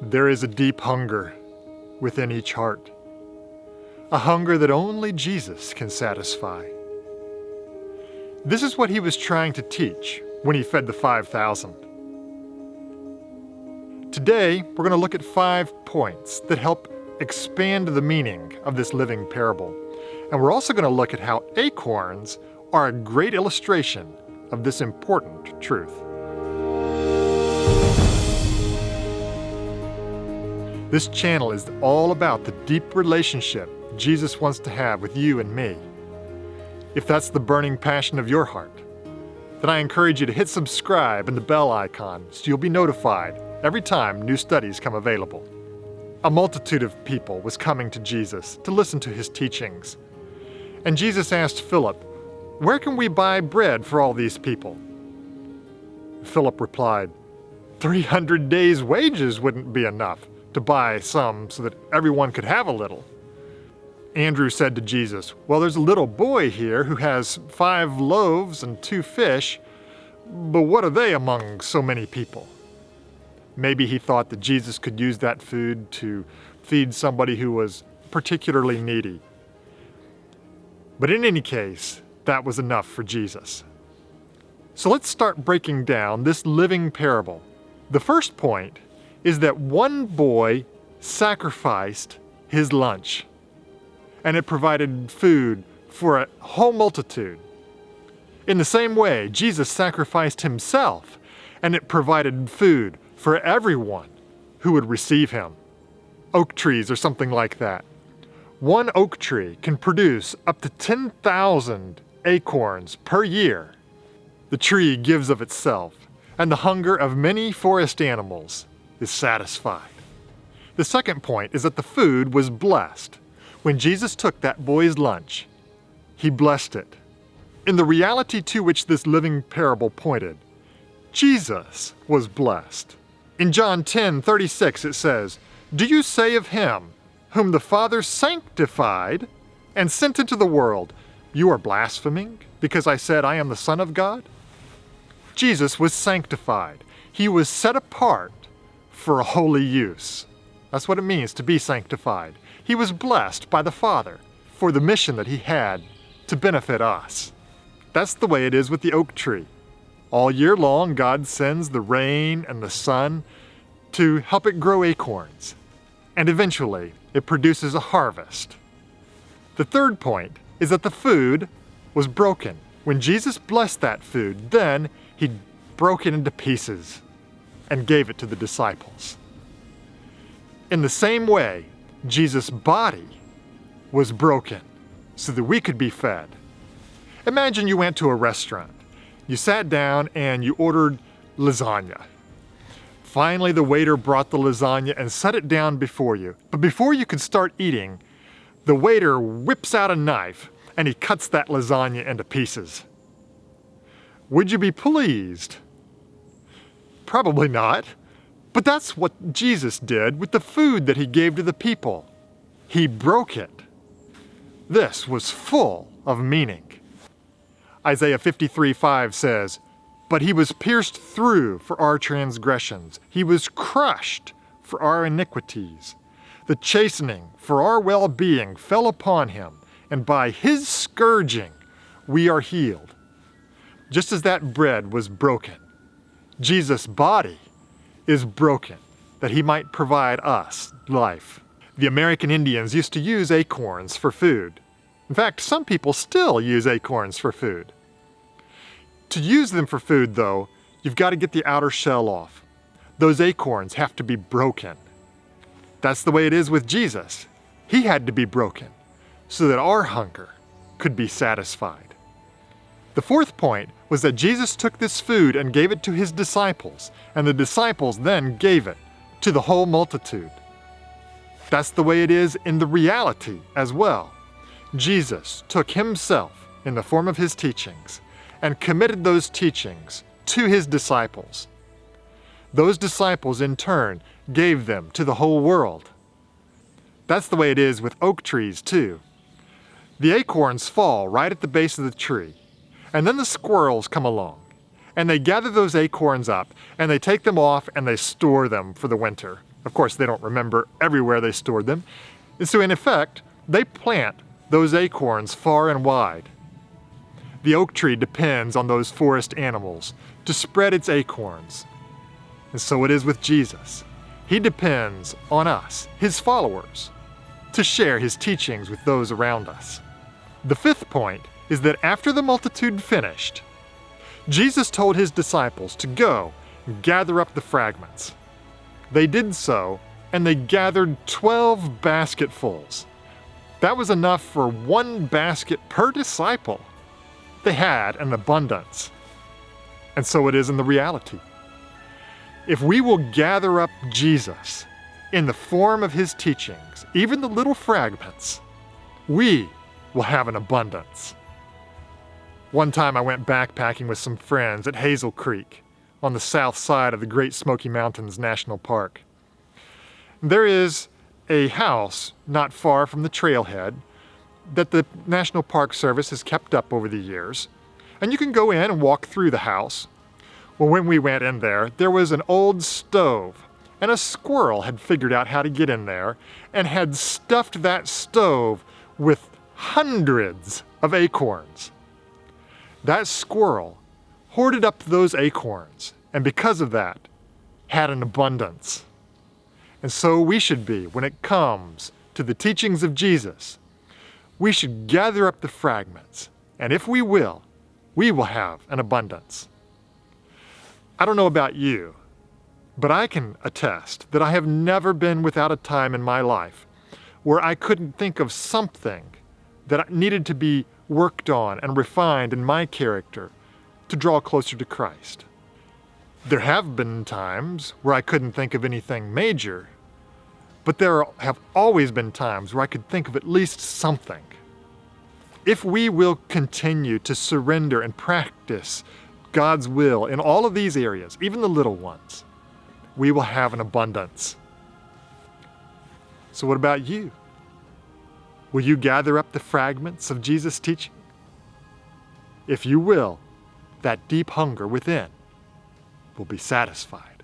There is a deep hunger within each heart, a hunger that only Jesus can satisfy. This is what he was trying to teach when he fed the 5,000. Today, we're going to look at 5 points that help expand the meaning of this living parable. And we're also going to look at how acorns are a great illustration of this important truth. This channel is all about the deep relationship Jesus wants to have with you and me. If that's the burning passion of your heart, then I encourage you to hit subscribe and the bell icon so you'll be notified every time new studies come available. A multitude of people was coming to Jesus to listen to his teachings. And Jesus asked Philip, "Where can we buy bread for all these people?" Philip replied, 300 days' wages wouldn't be enough to buy some so that everyone could have a little. Andrew said to Jesus, "Well, there's a little boy here who has 5 loaves and 2 fish, but what are they among so many people?" Maybe he thought that Jesus could use that food to feed somebody who was particularly needy. But in any case, that was enough for Jesus. So let's start breaking down this living parable. The first point is that one boy sacrificed his lunch, and it provided food for a whole multitude. In the same way, Jesus sacrificed himself, and it provided food for everyone who would receive him. Oak trees are something like that. One oak tree can produce up to 10,000 acorns per year. The tree gives of itself, and the hunger of many forest animals is satisfied. The second point is that the food was blessed. When Jesus took that boy's lunch, he blessed it. In the reality to which this living parable pointed, Jesus was blessed. In John 10:36 it says, "Do you say of him whom the Father sanctified and sent into the world, 'You are blaspheming because I said I am the Son of God'?" Jesus was sanctified. He was set apart for a holy use. That's what it means to be sanctified. He was blessed by the Father for the mission that he had to benefit us. That's the way it is with the oak tree. All year long, God sends the rain and the sun to help it grow acorns. And eventually, it produces a harvest. The third point is that the food was broken. When Jesus blessed that food, then he broke it into pieces and gave it to the disciples. In the same way, Jesus' body was broken so that we could be fed. Imagine you went to a restaurant. You sat down and you ordered lasagna. Finally, the waiter brought the lasagna and set it down before you. But before you could start eating, the waiter whips out a knife and he cuts that lasagna into pieces. Would you be pleased? Probably not. But that's what Jesus did with the food that he gave to the people. He broke it. This was full of meaning. Isaiah 53:5 says, "But he was pierced through for our transgressions. He was crushed for our iniquities. The chastening for our well-being fell upon him, and by his scourging we are healed." Just as that bread was broken, Jesus' body is broken that he might provide us life. The American Indians used to use acorns for food. In fact, some people still use acorns for food. To use them for food, though, you've got to get the outer shell off. Those acorns have to be broken. That's the way it is with Jesus. He had to be broken so that our hunger could be satisfied. The fourth point was that Jesus took this food and gave it to his disciples, and the disciples then gave it to the whole multitude. That's the way it is in the reality as well. Jesus took himself in the form of his teachings and committed those teachings to his disciples. Those disciples in turn gave them to the whole world. That's the way it is with oak trees too. The acorns fall right at the base of the tree, and then the squirrels come along, and they gather those acorns up, and they take them off and they store them for the winter. Of course, they don't remember everywhere they stored them. And so in effect, they plant those acorns far and wide. The oak tree depends on those forest animals to spread its acorns. And so it is with Jesus. He depends on us, his followers, to share his teachings with those around us. The fifth point is that after the multitude finished, Jesus told his disciples to go and gather up the fragments. They did so, and they gathered 12 basketfuls. That was enough for 1 basket per disciple. They had an abundance. And so it is in the reality. If we will gather up Jesus in the form of his teachings, even the little fragments, we will have an abundance. One time I went backpacking with some friends at Hazel Creek on the south side of the Great Smoky Mountains National Park. There is a house not far from the trailhead that the National Park Service has kept up over the years, and you can go in and walk through the house. Well, when we went in there was an old stove, and a squirrel had figured out how to get in there and had stuffed that stove with hundreds of acorns. That squirrel hoarded up those acorns, and because of that, had an abundance. And so we should be when it comes to the teachings of Jesus. We should gather up the fragments, and if we will have an abundance. I don't know about you, but I can attest that I have never been without a time in my life where I couldn't think of something that needed to be worked on and refined in my character to draw closer to Christ. There have been times where I couldn't think of anything major, but there have always been times where I could think of at least something. If we will continue to surrender and practice God's will in all of these areas, even the little ones, we will have an abundance. So what about you? Will you gather up the fragments of Jesus' teaching? If you will, that deep hunger within will be satisfied.